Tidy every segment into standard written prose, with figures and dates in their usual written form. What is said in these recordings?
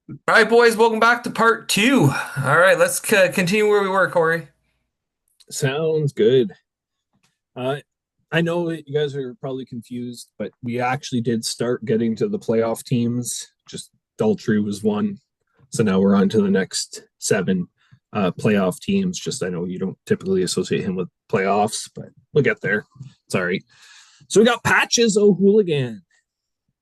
All right, boys, welcome back to part two. All right, let's continue where we were, Corey. Sounds good. Uh, I know that you guys are probably confused, but we actually did start getting to the playoff teams. Just Daltrey was one. So now we're on to the next seven playoff teams. Just I know you don't typically associate him with playoffs, but we'll get there. Sorry. So we got Patches O'Hooligan.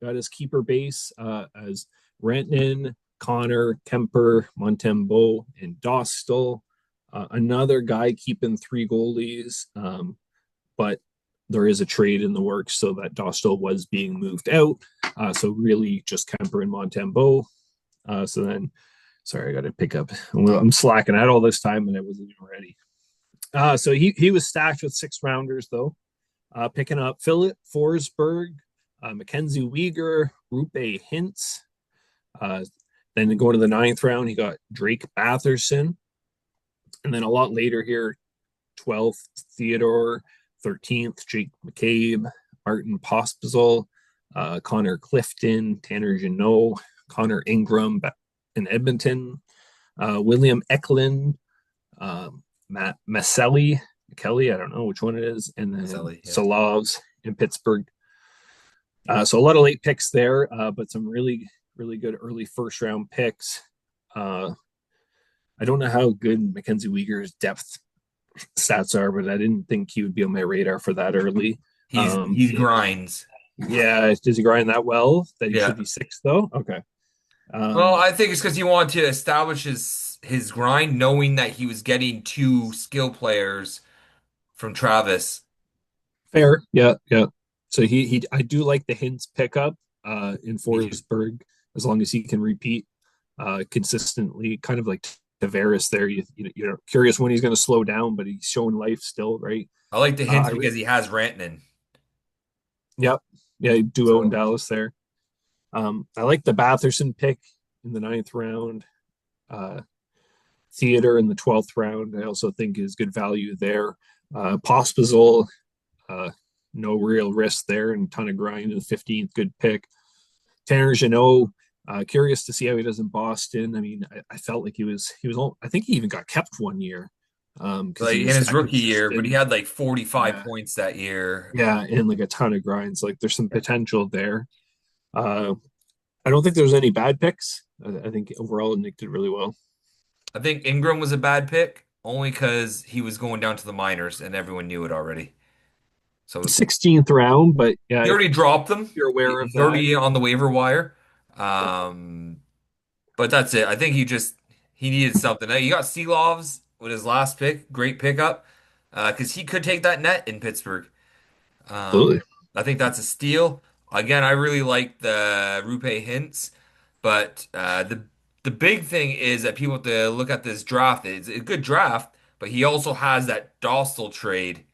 Got his keeper base as Rantanen, Connor, Kemper, Montembeau, and Dostal. Another guy keeping three goalies, but there is a trade in the works so that Dostal was being moved out. So really just Kemper and Montembeau. So then, sorry, I got to pick up. I'm slacking. I had all this time and I wasn't even ready. So he was stacked with six rounders though, picking up Philip Forsberg, Mackenzie Weegar, Rupe Hintz. Uh, then going to the ninth round, he got Drake Batherson. And then a lot later here, 12th, Theodore, 13th, Jake McCabe, Martin Pospisil, Connor Clifton, Tanner Janot, Connor Ingram in Edmonton, William Eklund, Matt Maselli, Kelly, I don't know which one it is, and then Maselli, yeah. Solovs in Pittsburgh. So a lot of late picks there, but some really, really good early first round picks. I don't know how good Mackenzie Weegar's depth stats are, but I didn't think he would be on my radar for that early. He grinds. Yeah, does he grind that well? That he should Yeah. be sixth though. Okay. Well, Um, I think it's because he wanted to establish his grind, knowing that he was getting two skill players from Travis. Fair. Yeah, yeah. So he I do like the hints pickup in Me too. Forsberg as long as he can repeat consistently, kind of like Tavares there. You're curious when he's going to slow down, but he's showing life still, right? I like the Uh, hints I re- because he has Rantanen. yep, yeah, duo in So Dallas there. I like the Batherson pick in the ninth round. Uh, Theater in the 12th round, I also think is good value there. Pospisil, uh, no real risk there, and ton of grind in the 15th, good pick. Tanner Janot, curious to see how he does in Boston. I mean, I felt like I think he even got kept one year because like he in was his that rookie year, but he consistent. had like 45 Yeah, points that year. yeah, and like a ton of grinds. Like there's some potential there. Uh, I don't think there's any bad picks. I think overall Nick did really well. I think Ingram was a bad pick only because he was going down to the minors and everyone knew it already. So 16th round, but yeah, he if already dropped them. you're aware of He's that. already on the waiver wire. Um, but that's it. I think he needed something. Now, you got Seelovs with his last pick, great pickup, because he could take that net in Pittsburgh. Um, Absolutely. I think that's a steal. Again, I really like the Rupe hints, but the big thing is that people have to look at this draft. It's a good draft, but he also has that Dostal trade,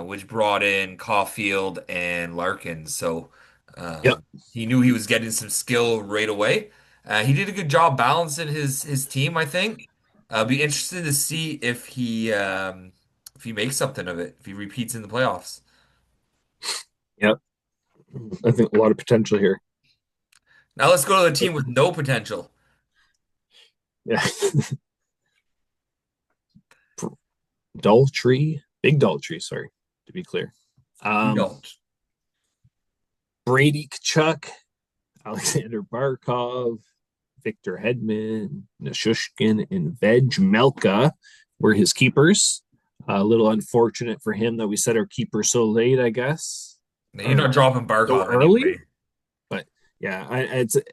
which brought in Caulfield and Larkin. So Yep. he knew he was getting some skill right away. He did a good job balancing his team, I think. Be interested to see if he makes something of it, if he repeats in the playoffs. Yep. I think a lot of potential here. Now let's go to the team with no potential. Yeah. Daltrey, big Daltrey, sorry, to be clear. We Um, don't. Brady Kachuk, Alexander Barkov, Victor Hedman, Nashushkin, and Veg Melka were his keepers. A little unfortunate for him that we set our keeper so late, I guess, You're or not dropping so Barkov early. anyway. But yeah,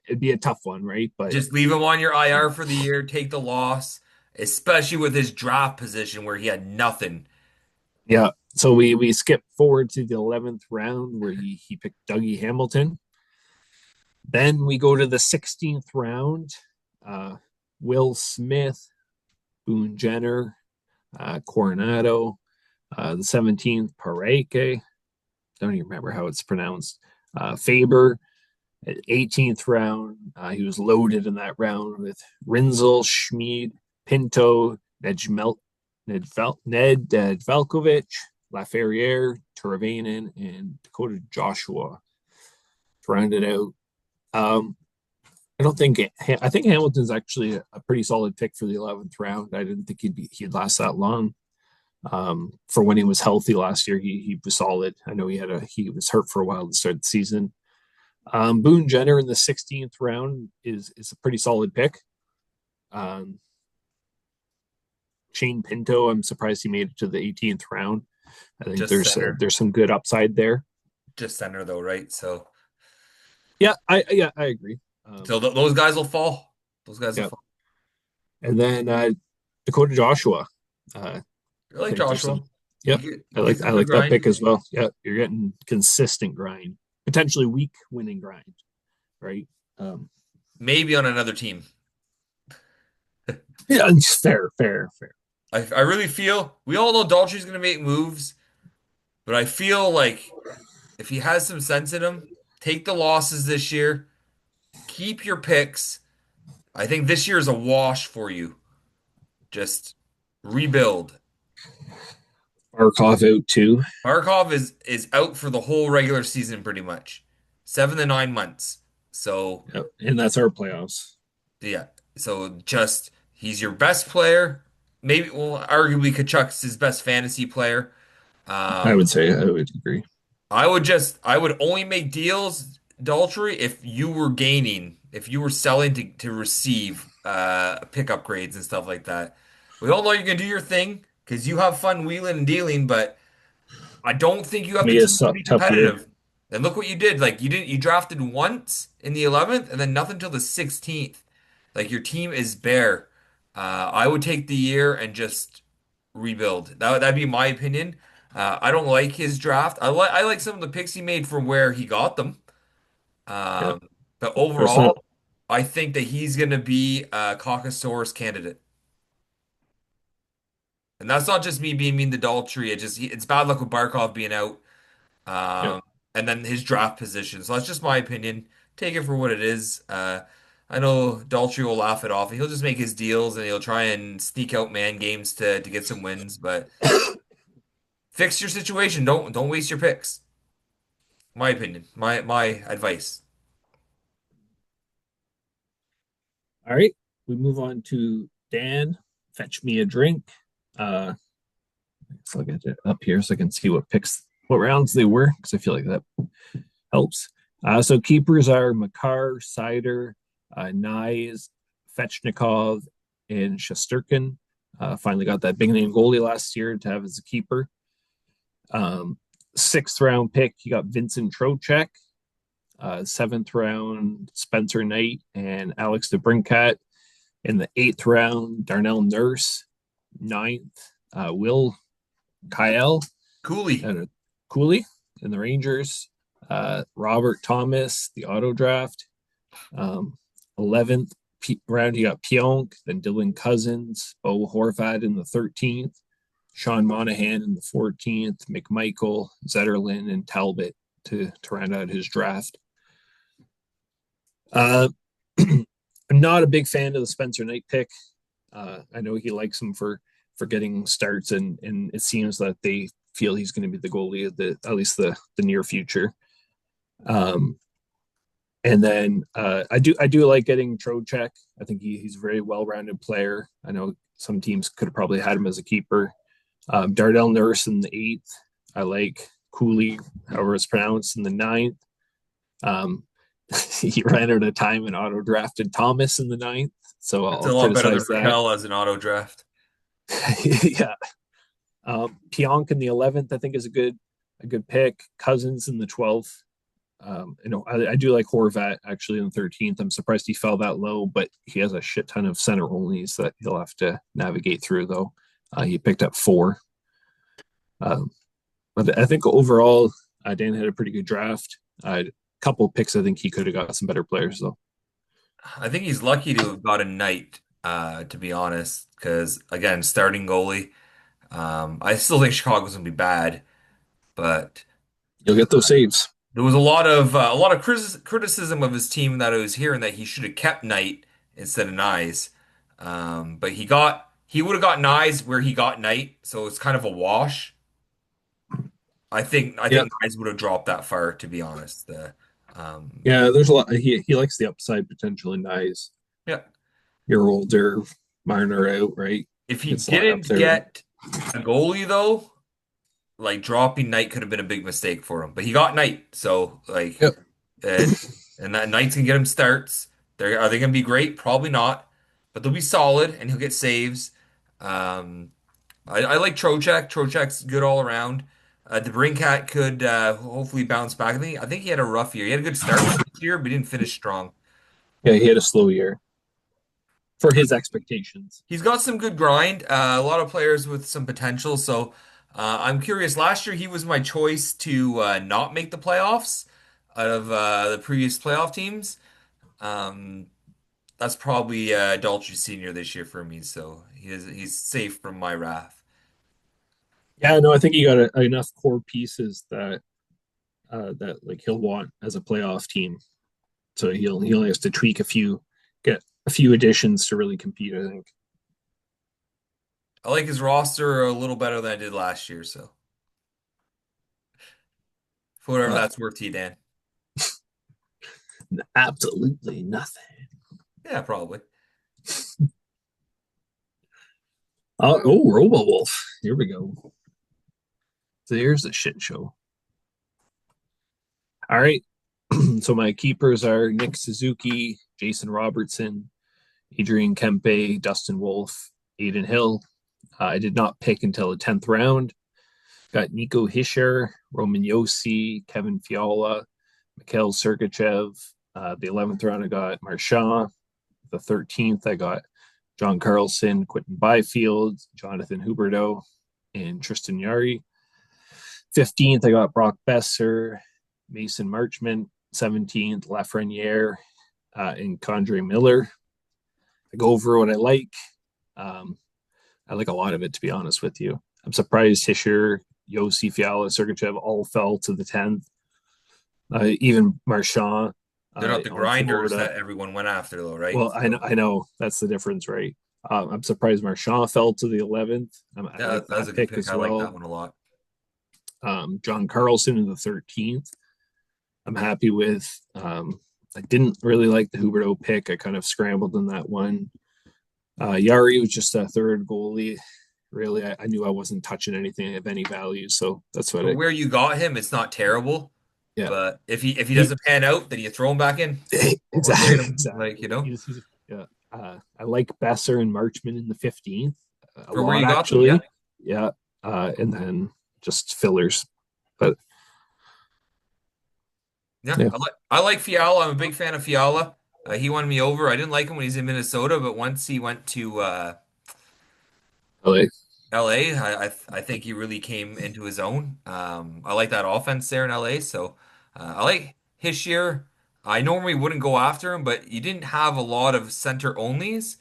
it'd be a tough one, right? But Just leave him on your IR for the year, take the loss, especially with his draft position where he had nothing. yeah, so we skip forward to the 11th round where he picked Dougie Hamilton. Then we go to the 16th round. Uh, Will Smith, Boone Jenner, Coronado, the 17th, Pareke. Don't even remember how it's pronounced. Faber, at 18th round. He was loaded in that round with Rinzel, Schmid, Pinto, Ned Velkovic, Laferriere, Teravainen, and Dakota Joshua to round it out. Um, I don't think I think Hamilton's actually a pretty solid pick for the 11th round. I didn't think he'd last that long. For when he was healthy last year, he was solid. I know he was hurt for a while to start the season. Boone Jenner in the 16th round is a pretty solid pick. Um, Shane Pinto, I'm surprised he made it to the 18th round. I think Just center. there's some good upside there. Just center though, right? So Yeah, I agree. those guys will fall. Those guys will Yeah, fall. and then Dakota Joshua. Uh, I I like think there's Joshua. some. Yep, He gets I some good like that grind. pick as well. Yeah, you're getting consistent grind, potentially weak winning grind, right? Um, Maybe on another team. yeah, it's fair. I really feel we all know Daltrey's gonna make moves, but I feel like if he has some sense in him, take the losses this year, keep your picks. I think this year is a wash for you. Just rebuild. Barkov out too. Markov is out for the whole regular season pretty much. 7 to 9 months. So Yep, and that's our playoffs. yeah. So just he's your best player. Maybe well, arguably Kachuk's his best fantasy player. I Um, would say I would agree. I would only make deals, Daltrey, if you were gaining, if you were selling to receive pick upgrades and stuff like that. We all know you're gonna do your thing because you have fun wheeling and dealing, but I don't think you have the Be a team to be tough year. competitive. And look what you did. Like you drafted once in the 11th and then nothing till the 16th. Like your team is bare. I would take the year and just rebuild. That'd be my opinion. I don't like his draft. I like some of the picks he made from where he got them. Yep. Um, but There's not. overall, I think that he's going to be a Caucasaurus candidate. And that's not just me being mean to Daltrey. It's bad luck with Barkov being out. Yep. Um, and then his draft position. So that's just my opinion. Take it for what it is. I know Daltrey will laugh it off. He'll just make his deals and he'll try and sneak out man games to get some wins. But fix your situation. Don't waste your picks. My opinion. My advice. All right. We move on to Dan. Fetch me a drink. So I'll get it up here so I can see what rounds they were, because I feel like that helps. So keepers are Makar, Sider, Nyes, Fetchnikov, and Shesterkin. Finally got that big name goalie last year to have as a keeper. Um, Sixth round pick, you got Vincent Trocek. Seventh round, Spencer Knight and Alex DeBrincat. In the eighth round, Darnell Nurse. Ninth, Will Kyle Cooley. and Cooley in the Rangers. Robert Thomas, the auto draft. 11th round, you got Pionk, then Dylan Cousins, Bo Horvat in the 13th, Sean Monahan in the 14th, McMichael, Zetterlin, and Talbot to round out his draft. Uh, I'm not a big fan of the Spencer Knight pick. I know he likes him for getting starts, and it seems that they feel he's going to be the goalie of the at least the near future. Um, and then I do like getting Trocheck. I think he's a very well rounded player. I know some teams could have probably had him as a keeper. Dardell Nurse in the eighth. I like Cooley, however it's pronounced, in the ninth. Um, he ran out of time and auto drafted Thomas in the ninth, so It's I'll a lot better than criticize that. Raquel as an auto draft. Yeah, Pionk in the 11th, I think, is a good pick. Cousins in the 12th. I do like Horvat actually in the 13th. I'm surprised he fell that low, but he has a shit ton of center onlys that he'll have to navigate through, though. He picked up four. Um, but I think overall, Dan had a pretty good draft. A couple picks, I think he could have got some better players, though. I think he's lucky to have got a Knight, to be honest, because again, starting goalie. I still think Chicago's gonna be bad, but You'll get those saves. there was a lot of criticism of his team that I was hearing that he should have kept Knight instead of Nyes. But he would have got Nyes where he got Knight, so it's kind of a wash. I Yeah, think Nyes would have dropped that far, to be honest. Um, Yeah, there's a lot. He likes the upside potential in guys. yeah. Your older Marner out, right? If he Gets lined up didn't there. get a goalie though, like dropping Knight could have been a big mistake for him. But he got Knight, so like, Yep. uh, and that Knight's gonna get him starts. Are they gonna be great? Probably not, but they'll be solid, and he'll get saves. Um, I like Trocheck. Trocheck's good all around. The Brinkat could hopefully bounce back. I think he had a rough year. He had a good start this year, but he didn't finish strong. Yeah, he had a slow year for his expectations. He's got some good grind. A lot of players with some potential. So I'm curious. Last year he was my choice to not make the playoffs out of the previous playoff teams. Um, that's probably Daltrey Senior this year for me. So he's safe from my wrath. Yeah, no, I think he got enough core pieces that like he'll want as a playoff team. So he only has to tweak get a few additions to really compete. I think. I like his roster a little better than I did last year. So for whatever Well, that's worth to you, Dan. absolutely nothing. Yeah, probably. Robo Wolf. Here we go. So here's a shit show. All right. So my keepers are Nick Suzuki, Jason Robertson, Adrian Kempe, Dustin Wolf, Aiden Hill. I did not pick until the 10th round. Got Nico Hischer, Roman Yossi, Kevin Fiala, Mikhail Sergachev. The 11th round, I got Marchand. The 13th, I got John Carlson, Quentin Byfield, Jonathan Huberdeau, and Tristan Yari. 15th, I got Brock Besser, Mason Marchment. 17th, Lafreniere, and Condre Miller. I go over what I like. Um, I like a lot of it, to be honest with you. I'm surprised Hischer, Yossi, Fiala, Sergachev all fell to the 10th. Even Marchand, They're not the on grinders Florida. that everyone went after, though, right? Well, So I know that's the difference, right? I'm surprised Marchand fell to the 11th. I yeah, like that was that a good pick pick. as I like that well. one a lot. John Carlson in the 13th. I'm happy with. I didn't really like the Huberto pick. I kind of scrambled in that one. Yari was just a third goalie. Really, I knew I wasn't touching anything of any value, so that's what For I. where you got him, it's not terrible. Yeah, But if he he doesn't pan out, then you throw him back in or trade exactly him. Like, you know, yeah. I like Besser and Marchman in the 15th a for where lot you got them, yeah. actually. Yeah, and then just fillers, but Yeah. yeah, I like Fiala. I'm a big fan of Fiala. He won me over. I didn't like him when he's in Minnesota, but once he went to like LA, I think he really came into his own. I like that offense there in LA. So I like his year. I normally wouldn't go after him, but you didn't have a lot of center onlys.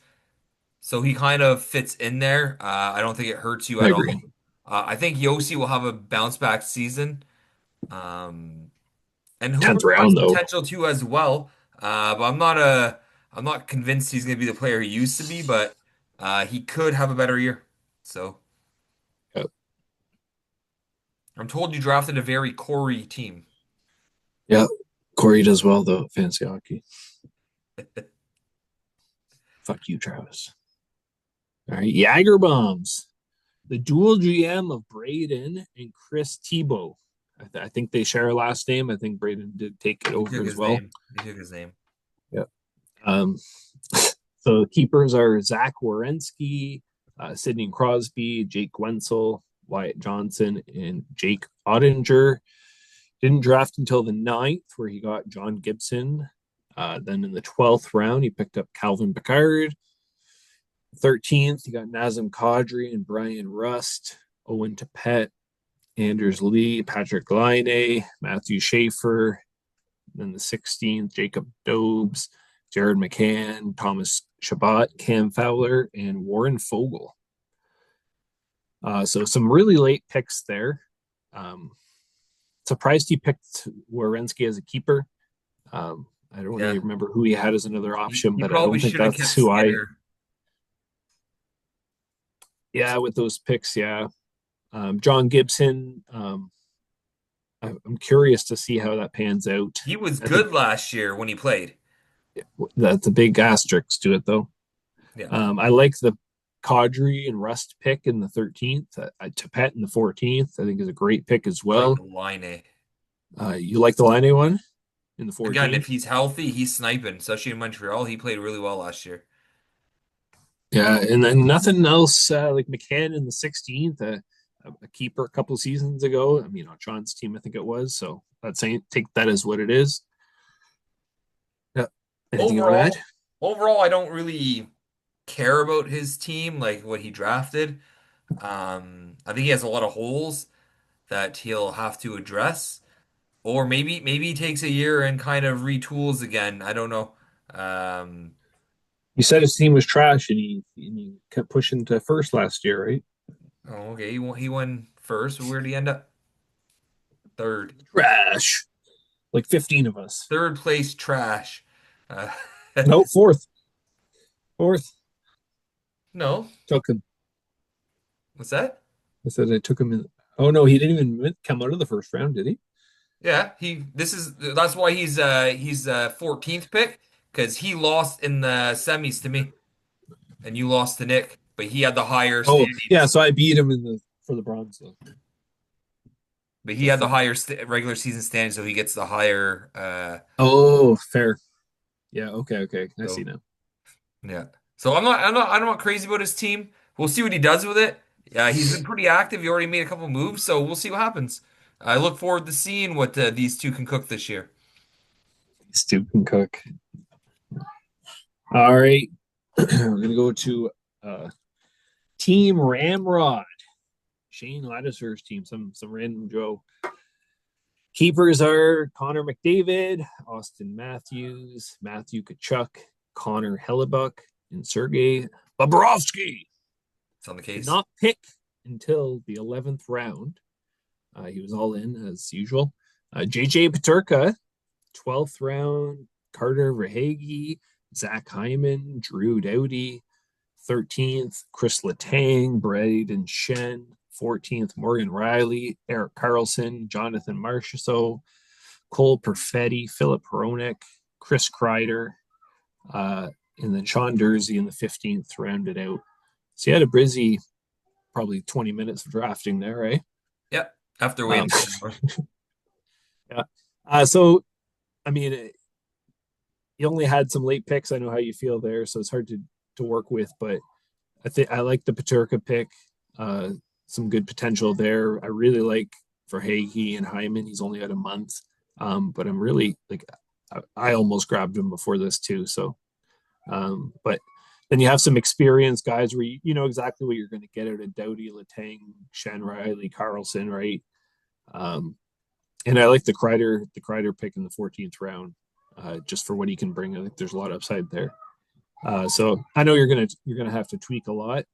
So he kind of fits in there. I don't think it hurts you I at agree. all. I think Yossi will have a bounce back season. Um, and 10th Hooper's got round some though. potential too as well. But I'm not convinced he's going to be the player he used to be, but he could have a better year. So Yeah, I'm told you drafted a very Corey team. yeah. Corey does well though. Fancy hockey. Fuck you, Travis. All right, Jagger bombs. The dual GM of Braden and Chris Tebow. I think they share a last name. I think Braden did take it He over took as his well. name. He took his name. Yeah. Um, so keepers are Zach Wierenski, Sidney Crosby, Jake Wenzel, Wyatt Johnson, and Jake Ottinger. Didn't draft until the 9th, where he got John Gibson. Then in the 12th round, he picked up Calvin Pickard. 13th, he got Nazem Kadri and Brian Rust, Owen Tapet, Anders Lee, Patrick Laine, Matthew Schaefer. Then the 16th, Jacob Dobes, Jared McCann, Thomas Shabbat, Cam Fowler, and Warren Fogle. So some really late picks there. Um, Surprised he picked Wierenski as a keeper. I don't really Yeah. remember who he had as another He, option, he but I probably don't think should have that's kept who I. Skinner. Yeah, with those picks, yeah. John Gibson. I'm curious to see how that pans out. He was I think good last year when he played. that's a big asterisk to it, though. Yeah, I like the Kadri and Rust pick in the 13th. Tapet in the 14th, I think, is a great pick as I like well. the line. You like the Line one in the Again, if 14th? he's healthy, he's sniping, especially in Montreal. He played really well last year. Yeah, and then nothing else like McCann in the 16th, a keeper a couple seasons ago. I mean, on Sean's team, I think it was. So let's say take that as what it is. Yeah. Anything you want to add? Overall, I don't really care about his team, like what he drafted. I think he has a lot of holes that he'll have to address, or maybe he takes a year and kind of retools again. I don't know. Um, You said his team was trash, and he kept pushing to first last year, right? oh, okay, he won first. Where did he end up? Third. Trash. Like 15 of us. Third place trash. Uh, No, fourth. Fourth. no, Took him. what's that? I said I took him in. Oh no, he didn't even come out of the first round, did he? Yeah, that's why he's 14th pick because he lost in the semis to me and you lost to Nick, but he had the higher Oh yeah, standings. so I beat him in the for the bronze though. But he So had the higher st regular season standings, so he gets the higher. oh, fair. Yeah, okay. I see So now. yeah. So I'm not crazy about his team. We'll see what he does with it. Yeah, he's been pretty active. He already made a couple moves, so we'll see what happens. I look forward to seeing what these two can cook this year. Stu can cook. All right. We're gonna go to uh Team Ramrod. Shane Lattiser's team, some random Joe. Keepers are Connor McDavid, Austin Matthews, Matthew Kachuk, Connor Hellebuck, and Sergei Bobrovsky. It's on the Did case. not pick until the 11th round. He was all in as usual. JJ Paterka, 12th round. Carter Verhage, Zach Hyman, Drew Doughty, 13th. Chris Letang, Braden Shen, 14th. Morgan Riley, Eric Carlson, Jonathan Marchessault, Cole Perfetti, Philip Hronik, Chris Kreider, uh, and then Sean Dursey in the 15th rounded out. So you had a busy probably 20 minutes of drafting there, right? Yep. After Um, waiting for an hour. yeah. So, I mean, you only had some late picks. I know how you feel there, so it's hard to work with. But I think I like the Paterka pick. Uh, some good potential there. I really like for Hagee and Hyman. He's only had a month, but I'm really like I almost grabbed him before this too. So, but then you have some experienced guys where you know exactly what you're going to get out of Doughty, Letang, Shen Riley, Carlson, right? Um, and I like the Kreider pick in the 14th round, just for what he can bring. I think there's a lot of upside there. So I know you're gonna have to tweak a lot,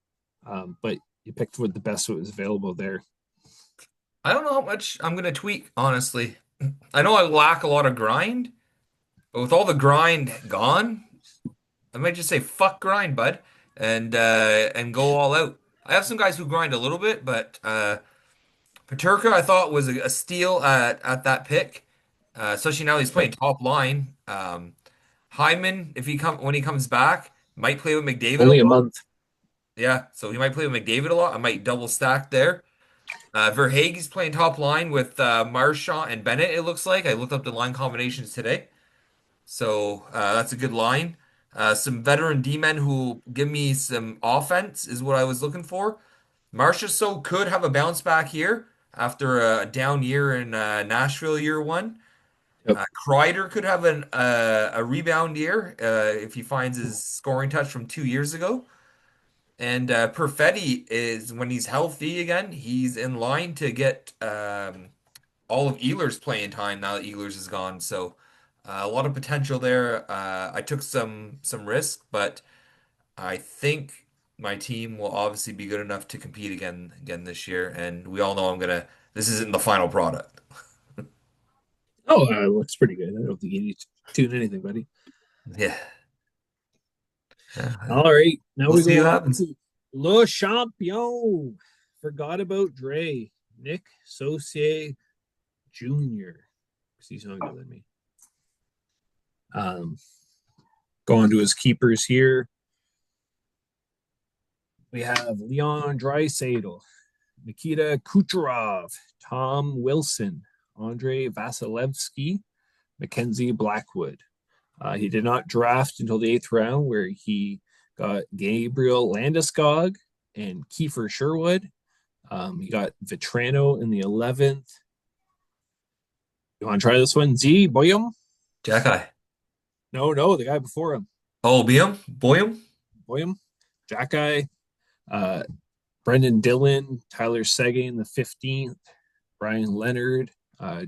but you picked what the best what was available there. I don't know how much I'm gonna tweak, honestly. I know I lack a lot of grind, but with all the grind gone, I might just say fuck grind, bud, and go all out. I have some guys who grind a little bit, but Paterka I thought was a steal at that pick, especially now he's Yep. playing top line. Hyman, if he come when he comes back, might play with McDavid a Only a lot. month. Yeah, so he might play with McDavid a lot. I might double stack there. Verhaeghe's playing top line with Marchand and Bennett, it looks like. I looked up the line combinations today. So that's a good line. Some veteran D-men who give me some offense is what I was looking for. Marchessault could have a bounce back here after a down year in Nashville year one. Yep. Kreider could have a rebound year if he finds his scoring touch from 2 years ago. And Perfetti is when he's healthy again, he's in line to get all of Ehlers playing time now that Ehlers is gone. So a lot of potential there. I took some risk, but I think my team will obviously be good enough to compete again this year. And we all know I'm gonna. This isn't the final product. Oh, looks pretty good. I don't think you need to tune anything, buddy. Yeah, yeah. All right, now We'll we see go what on happens. to Le Champion. Forgot about Dre, Nick Saucier, Jr. He's younger than me. Um, Going to his keepers here. We have Leon Draisaitl, Nikita Kucherov, Tom Wilson, Andre Vasilevsky, Mackenzie Blackwood. He did not draft until the eighth round, where he got Gabriel Landeskog and Kiefer Sherwood. He got Vetrano in the 11th. You want to try this one? Z Boyum? Jackeye. No, the guy before him. Oh, Biam? Boyum? Boyum, Jackeye, uh, Brendan Dillon, Tyler Seguin the 15th, Brian Leonard,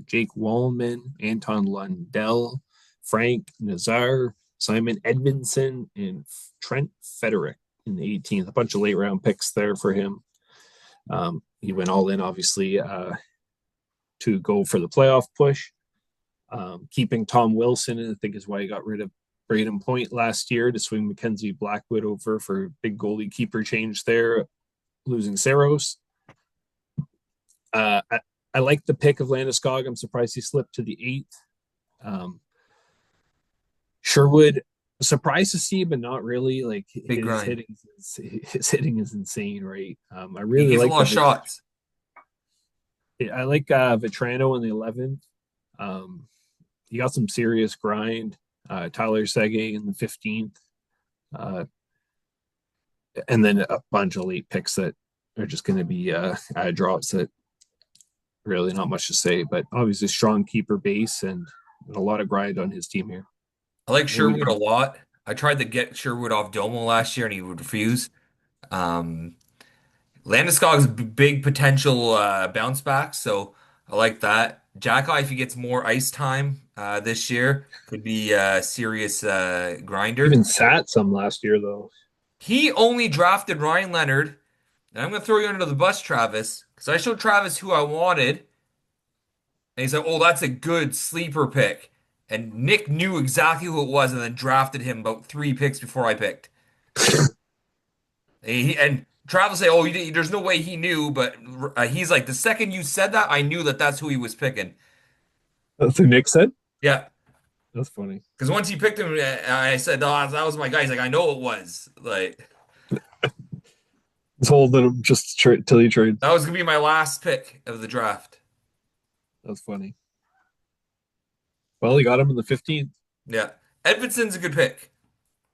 Jake Wallman, Anton Lundell, Frank Nazar, Simon Edmondson, and Trent Federick in the 18th. A bunch of late round picks there for him. He went all in, obviously, to go for the playoff push. Keeping Tom Wilson, I think, is why he got rid of Braden Point last year to swing Mackenzie Blackwood over for big goalie keeper change there, losing Saros. I like the pick of Landeskog. I'm surprised he slipped to the eighth. Sherwood, surprised to see, but not really. Like Big grind. his hitting is insane, right? I He really gets a like lot of shots. I like Vetrano in the 11th. He got some serious grind. Tyler Seguin in the 15th. And then a bunch of late picks that are just going to be drops that really not much to say, but obviously strong keeper base and a lot of grind on his team here. I like What we Sherwood a got? lot. I tried to get Sherwood off Domo last year and he would refuse. Um, Landeskog's big potential bounce back, so I like that. Jackeye, if he gets more ice time this year, could be a serious grinder. Even sat some last year though. He only drafted Ryan Leonard, and I'm going to throw you under the bus, Travis, because I showed Travis who I wanted, and he said, "Oh, that's a good sleeper pick." And Nick knew exactly who it was, and then drafted him about three picks before I picked. And Travis say, "Oh, there's no way he knew," but he's like, the second you said that, I knew that that's who he was picking. That's what Nick said. Yeah, That's funny. because once he picked him, I said, "Oh, that was my guy." He's like, "I know it was." Like He's holding him just till he trades. that was gonna be my last pick of the draft. That's funny. Well, he got him in the 15th. Yeah, Edvinson's a good pick.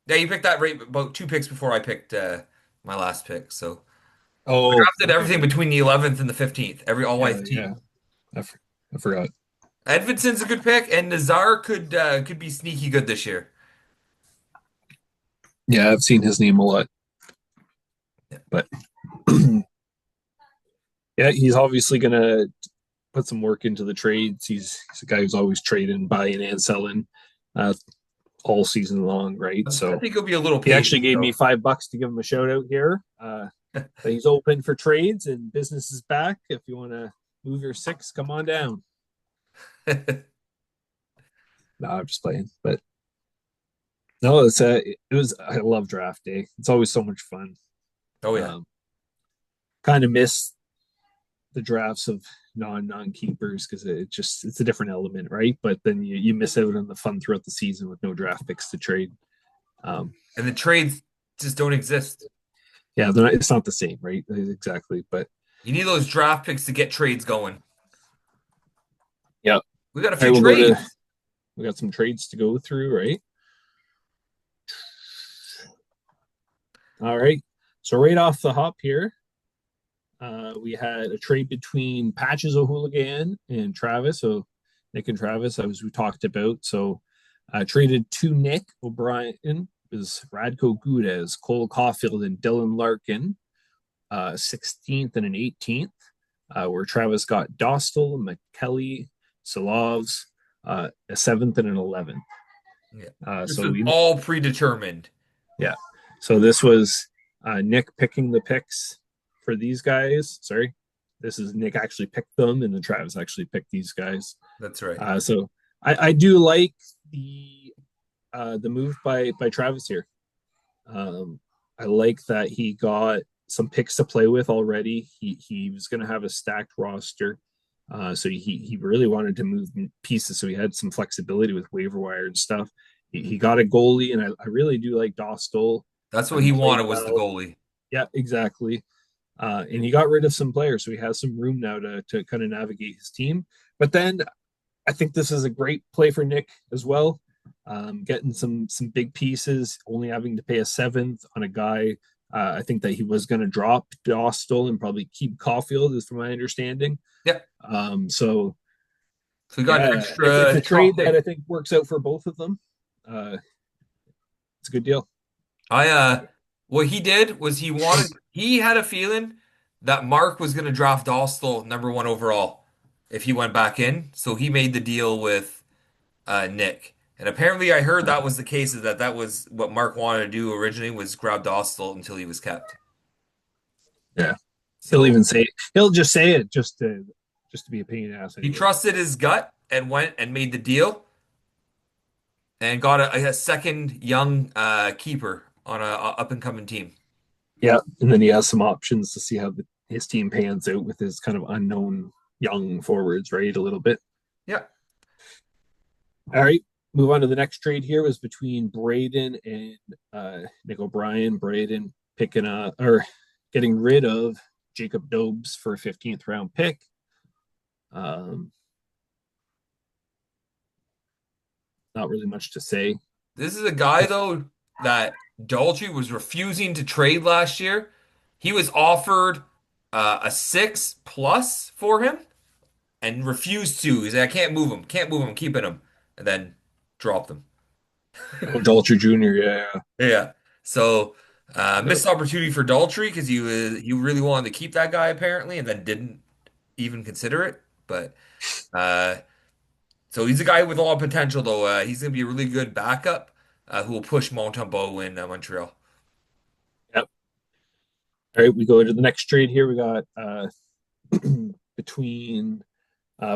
Yeah, you picked that right about two picks before I picked my last pick. So I Oh, drafted okay. everything between the 11th and the 15th. All my Yeah. team. I forgot. Edvinson's a good pick, and Nazar could be sneaky good this year. Yeah, I've seen his name a lot, but yeah, he's obviously gonna put some work into the trades. He's a guy who's always trading, buying, and selling uh, all season long, right? I So think he'll be a little he actually patient gave me though. $5 to give him a shout out here. But he's open for trades and business is back. If you want to move your six, come on down. No, I'm just playing, but no, it was. I love draft day. It's always so much fun. Oh yeah. Um, Kind of miss the drafts of non keepers because it's a different element, right? But then you miss out on the fun throughout the season with no draft picks to trade. Um, And the trades just don't exist. yeah, it's not the same, right? Exactly, but You need those draft picks to get trades going. yeah. All We got a right, few we'll go to. trades. We got some trades to go through, right? All right. So right off the hop here, we had a trade between Patches O'Hooligan and Travis. So Nick and Travis, as we talked about. So traded to Nick O'Brien is Radko Gudez, Cole Caulfield, and Dylan Larkin, 16th and an 18th, where Travis got Dostal, McKelly, Solovs, a 7th and an 11th. Yeah. This So was we, all predetermined. yeah. So this was Nick picking the picks for these guys. Sorry, this is Nick actually picked them, and then Travis actually picked these guys. That's right. So I do like the move by Travis here. I like that he got some picks to play with already. He was going to have a stacked roster. So he really wanted to move pieces, so he had some flexibility with waiver wire and stuff. He got a goalie, and I really do like Dostal. That's what he Been wanted playing was the well. goalie. Yeah, exactly. And he got rid of some players, so he has some room now to kind of navigate his team. But then I think this is a great play for Nick as well. Getting some big pieces, only having to pay a seventh on a guy. I think that he was going to drop Dostal and probably keep Caulfield, is from my understanding. Yeah. So So we got an yeah, it's extra a top trade that pick. I think works out for both of them. Uh, it's a good deal. I what he did was he had a feeling that Mark was gonna draft Dostal #1 overall if he went back in. So he made the deal with Nick. And apparently I heard that was the case, is that was what Mark wanted to do originally, was grab Dostal until he was kept. Yeah, he'll So even say he'll just say it just to be a pain in the ass, he anyways. trusted his gut and went and made the deal and got a second young keeper on a up and coming team. Yeah, and then he has some options to see how his team pans out with his kind of unknown young forwards, right? A little bit. Yeah. All right, move on to the next trade. Here was between Braden and Nick O'Brien. Braden picking up or getting rid of Jacob Dobes for a 15th round pick. Um, not really much to say. This is a guy though that Daltrey was refusing to trade last year. He was offered a 6+ for him and refused to. He said, "I can't move him. Can't move him. I'm keeping him," and then dropped him. Oh, Daltrey Jr. Yeah, Yeah. So yeah, missed opportunity for Daltrey because he really wanted to keep that guy apparently, and then didn't even consider it. But uh, so he's a guy with a lot of potential though. He's gonna be a really good backup who will push Montembeault in Montreal. yep. All right, we go to the next trade here. We got between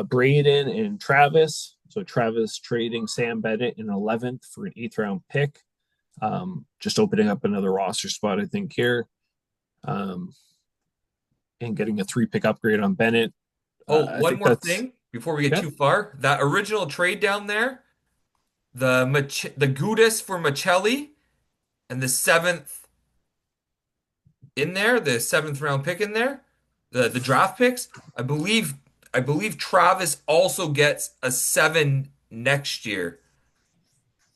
Braden and Travis. So Travis trading Sam Bennett in 11th for an 8th round pick. Just opening up another roster spot, I think, here. Um, and getting a 3 pick upgrade on Bennett. Oh, I one think more that's, thing before we get yeah. too far. That original trade down there, the Gudis for Michelli and the seventh in there, the seventh round pick in there, the draft picks. I believe Travis also gets a 7 next year,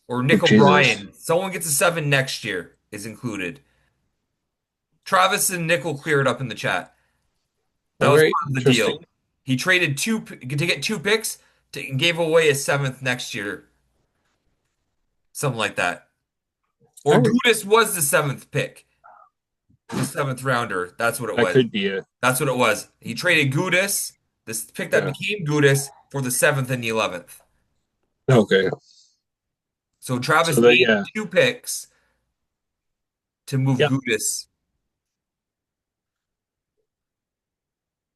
or Oh, Nick Jesus. O'Brien. Someone gets a 7 next year is included. Travis and Nick will clear it up in the chat. That All was right. part of the deal. Interesting. He traded to get 2 picks and gave away a seventh next year, something like that. Or All right. Gudis was the seventh pick, the seventh rounder. That's what it That was. could be it. That's what it was. He traded Gudis, this pick that Yeah. became Gudis, for the seventh and the 11th. Okay. So Travis So that, gained yeah. 2 picks to move Yeah. Gudis.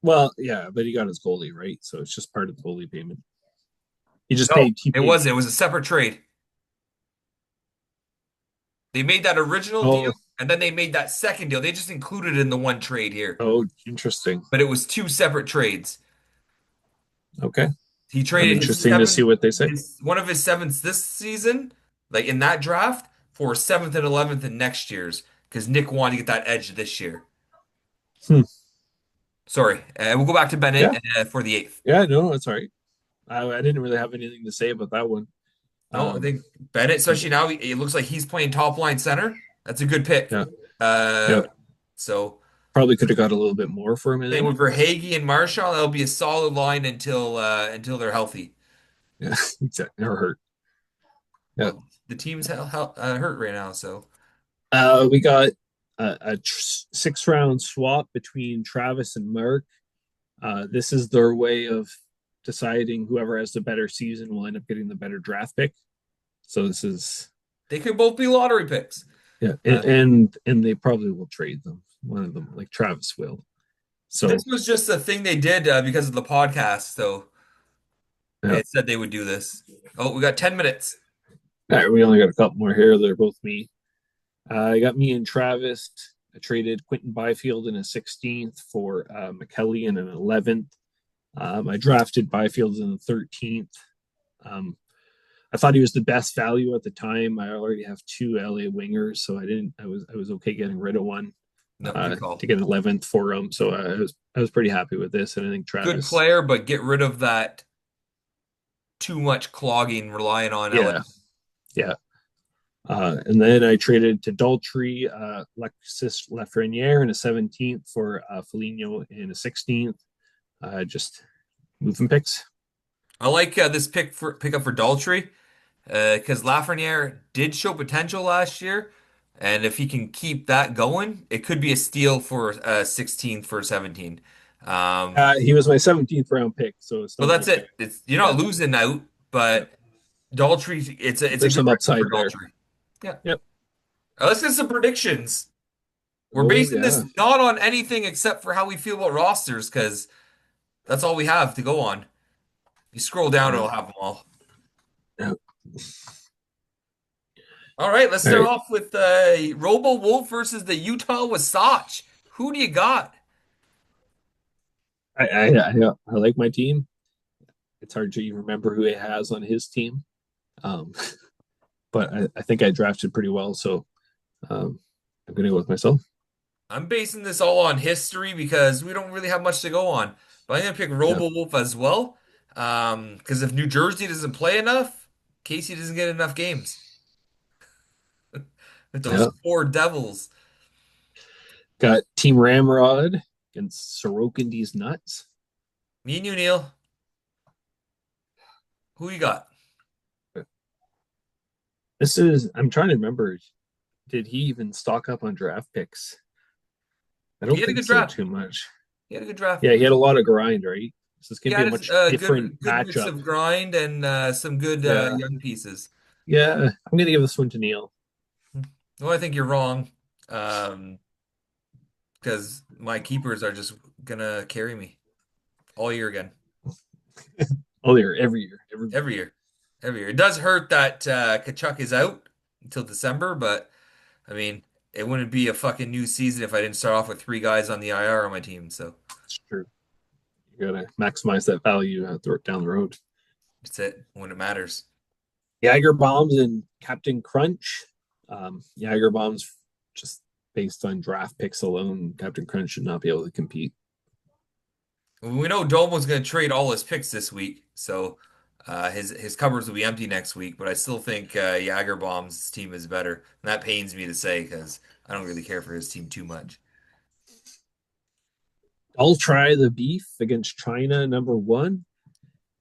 Well, yeah, but he got his goalie, right? So it's just part of the goalie payment. He It paid. wasn't. It was a separate trade. They made that original deal, Oh, and then they made that second deal. They just included it in the one trade here, oh, interesting. but it was 2 separate trades. Okay. He I'm traded his interesting to see seventh, what they say. his one of his sevenths this season, like in that draft, for seventh and 11th in next year's, because Nick wanted to get that edge this year. Hmm. Sorry, we'll go back to Yeah. Bennett for the eighth. Yeah. No, that's all right. I didn't really have anything to say about that one. No, I Um, think Bennett, especially now, it looks like he's playing top line center. That's a good pick. yeah. Yeah. Uh, so Probably could have got a little bit more for him, I same think. with Verhaeghe and Marshall. That'll be a solid line until they're healthy. Yeah. Exactly. Or hurt. Yeah. Well, the team's hurt right now, so We got a 6 round swap between Travis and Mark. This is their way of deciding whoever has the better season will end up getting the better draft pick. So this is, they could both be lottery picks. yeah, Uh, and they probably will trade them. One of them, like Travis, will. this So was just a thing they did because of the podcast, so yeah. it said they would do this. Oh, we got 10 minutes. All right, we only got a couple more here. They're both me. I got me and Travis. I traded Quentin Byfield in a 16th for McKelly in an 11th. I drafted Byfield in the 13th. Um, I thought he was the best value at the time. I already have two LA wingers, so I didn't. I was okay getting rid of one No, good to call. get an 11th for him. So I was pretty happy with this, and I think Good Travis. player, but get rid of that too much clogging relying on LA. Yeah, yeah. And then I traded to Daltrey, Alexis Lafreniere in a 17th for Foligno in a 16th. Just moving picks. I like this pickup for Daltrey because Lafreniere did show potential last year, and if he can keep that going, it could be a steal for 16 for 17. Um, He was my 17th round pick, so it's but not that's like it. It's you're not yeah, losing out, yeah. but Daltrey, it's a There's good some pickup for upside there. Daltrey. Yeah. Yep. Let's get some predictions. We're Oh basing yeah. this not on anything except for how we feel about rosters because that's all we have to go on. If you scroll down, Yeah. it'll have them all. Yeah. All right, let's All start right. off with Robo Wolf versus the Utah Wasatch. Who do you got? I like my team. It's hard to even remember who he has on his team. Um, but I think I drafted pretty well, so I'm gonna go with myself. I'm basing this all on history because we don't really have much to go on. But I'm gonna pick Yeah. Robo Wolf as well. Because if New Jersey doesn't play enough, Casey doesn't get enough games with those Yeah. poor Devils. Got Team Ramrod against Sorokin D's nuts. Me and you, Neil. Who you got? I'm trying to remember. Did he even stock up on draft picks? I He don't had a think good so draft. too much. He had a good draft. Yeah, he had a lot of grind, right? So it's He gonna be a had much a different good mix matchup. of grind and some good Yeah. young pieces. Yeah. I'm gonna give this one to Neil. Well, I think you're wrong. Um, because my keepers are just gonna carry me all year again, Oh, there every year. Every year. every year, every year. It does hurt that Kachuk is out until December, but I mean, it wouldn't be a fucking new season if I didn't start off with three guys on the IR on my team. So It's true. You gotta maximize that value down the road. that's it when it matters. Jaeger bombs and Captain Crunch. Jaeger bombs just based on draft picks alone. Captain Crunch should not be able to compete. We know Domo's gonna trade all his picks this week, so his cupboards will be empty next week. But I still think Jagerbomb's team is better, and that pains me to say because I don't really care for his team too much. I'll try the beef against China number one.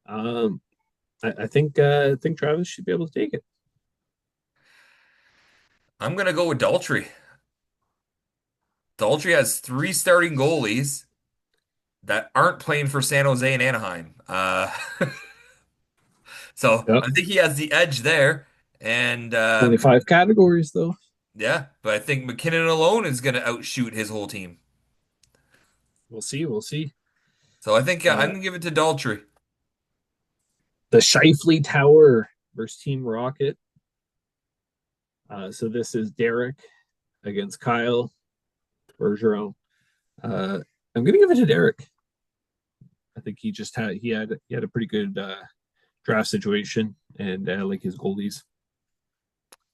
Um, I think Travis should be able to take it. I'm gonna go with Daltrey. Daltrey has three starting goalies that aren't playing for San Jose and Anaheim. So Yep. I think he has the edge there. And Only five categories though. yeah, but I think McKinnon alone is going to outshoot his whole team. We'll see. We'll see. So I think I'm Uh, going to give it to Daltrey. the Shifley Tower versus Team Rocket. So this is Derek against Kyle Bergeron. Uh, I'm gonna give it to Derek. I think he had a pretty good draft situation, and I like his goalies.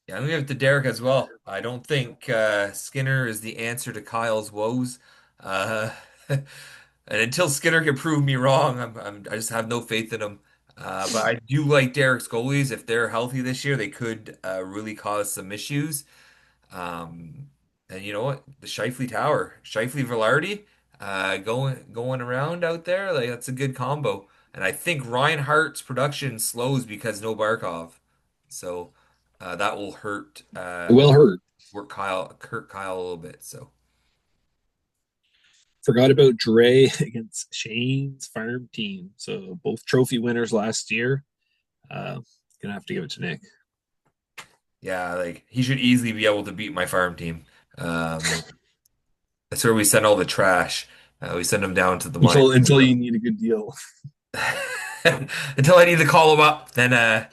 Yeah, I'm going to give it to Derek as well. I don't think Skinner is the answer to Kyle's woes. Uh, and until Skinner can prove me wrong, I just have no faith in him. But I do like Derek's goalies. If they're healthy this year, they could really cause some issues. Um, and you know what? The Shifley Tower, Shifley Velarde, going around out there, like that's a good combo. And I think Reinhardt's production slows because no Barkov, so that will hurt It will hurt. Kurt Kyle a little bit. So Forgot about Dre against Shane's farm team. So both trophy winners last year. Uh, gonna have to give it to Nick. yeah, like he should easily be able to beat my farm team. Um, that's where we send all the trash. We send them down to the minors. Until you need a good deal. Until I need to call him up, then I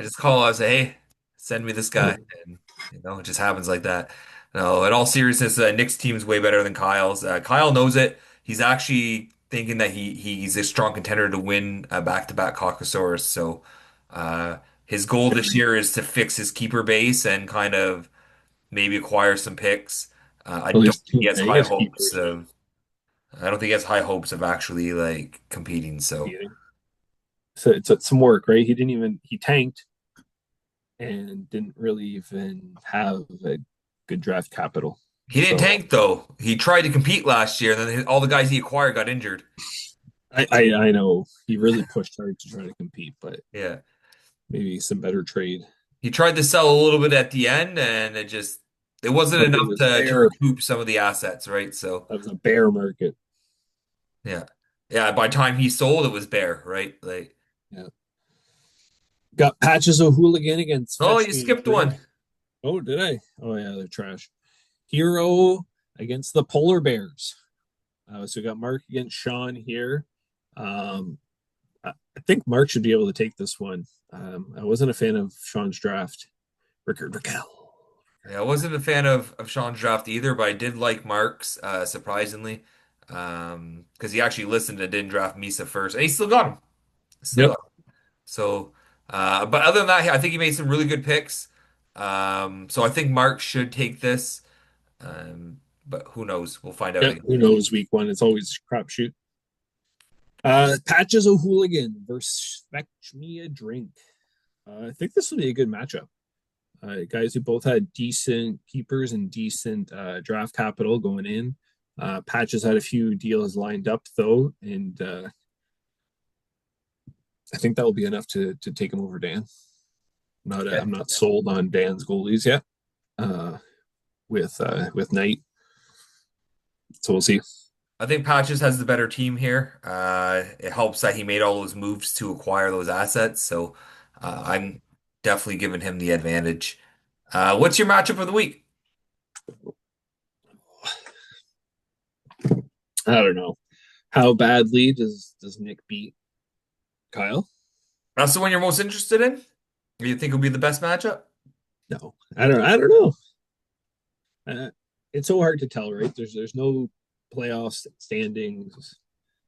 just call him and say, "Hey, send me this guy," and it just happens like that. No, in all seriousness, Nick's team's way better than Kyle's. Kyle knows it. He's actually thinking that he's a strong contender to win a back-to-back Caucasaurus. So his goal this year is to fix his keeper base and kind of maybe acquire some picks. I Well, don't he's think he has yeah, he high has hopes keepers of. I don't think he has high hopes of actually like competing. So competing. So it's some work, right? He tanked and didn't really even have a good draft capital. he didn't So tank though. He tried to compete last year, and then all the guys he acquired got injured. I know he really pushed hard to try to compete, but Yeah, maybe some better trade. he tried to sell a little bit at the end, and it wasn't But it enough was to bear. recoup some of the assets, right? So That was a bear market. yeah, yeah. By the time he sold, it was bare, right? Like, Yeah. Got patches of hooligan against oh, fetch you me a skipped drink. one. Oh, did I? Oh yeah, they're trash. Hero against the polar bears. So we got Mark against Sean here. Um, I think Mark should be able to take this one. I wasn't a fan of Sean's draft. Rickard Raquel. Yeah, I wasn't a fan of Sean's draft either, but I did like Mark's, surprisingly, because he actually listened and didn't draft Misa first, and he still got him. Still Yep. got him. So, but other than that, I think he made some really good picks. So I think Mark should take this. But who knows? We'll find out Yep. again. Who knows? Week one, it's always crapshoot. Patches O'Hooligan versus Fetch Me a Drink. I think this will be a good matchup. Guys who both had decent keepers and decent draft capital going in. Patches had a few deals lined up though, and I think that will be enough to take him over Dan. Yeah. I'm not sold on Dan's goalies yet. Uh, with Knight, so we'll see. I think Patches has the better team here. It helps that he made all those moves to acquire those assets, so I'm definitely giving him the advantage. What's your matchup of the week? I don't know how badly does Nick beat Kyle. That's the one you're most interested in? Or you think will be the best matchup? No, I don't know. Uh, it's so hard to tell, right? There's no playoff standings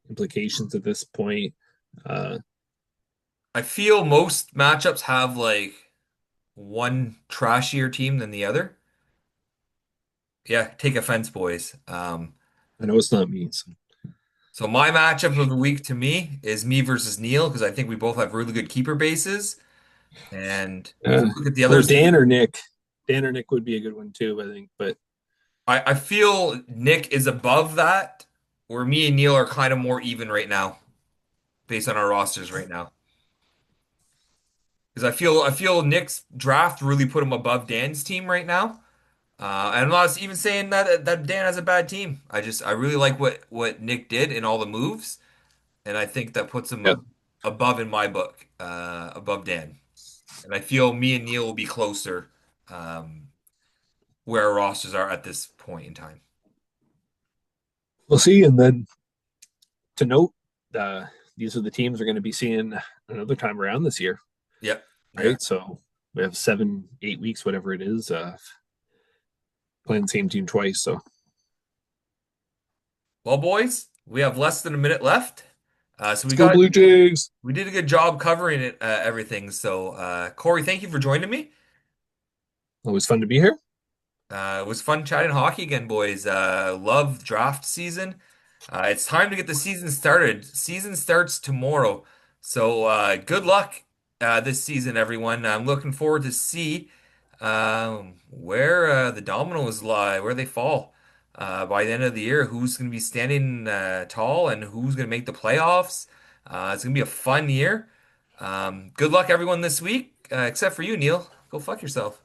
implications at this point. Uh, I feel most matchups have like one trashier team than the other. Yeah, take offense, boys. I know it's not me. So. So my matchup of the week to me is me versus Neil because I think we both have really good keeper bases. And if you look at the Or others, Dan or Nick. Dan or Nick would be a good one too, I think. But I feel Nick is above that, where me and Neil are kind of more even right now, based on our rosters right now. Because I feel Nick's draft really put him above Dan's team right now. And I'm not even saying that Dan has a bad team. I really like what Nick did in all the moves, and I think that puts him yeah, above in my book, above Dan. And I feel me and Neil will be closer, um, where our rosters are at this point in time. we'll see. And then to note, uh, these are the teams we're going to be seeing another time around this year, Yep. Yeah. right? So we have 7, 8 weeks, whatever it is, playing the same team twice. So Well, boys, we have less than a minute left. So let's go Blue Jays. we did a good job covering it, everything. So, Corey, thank you for joining me. Always fun to be here. It was fun chatting hockey again, boys. Love draft season. It's time to get the season started. Season starts tomorrow. So, good luck this season, everyone. I'm looking forward to see where the dominoes lie, where they fall by the end of the year. Who's going to be standing tall and who's going to make the playoffs? It's going to be a fun year. Good luck, everyone, this week, except for you, Neil. Go fuck yourself.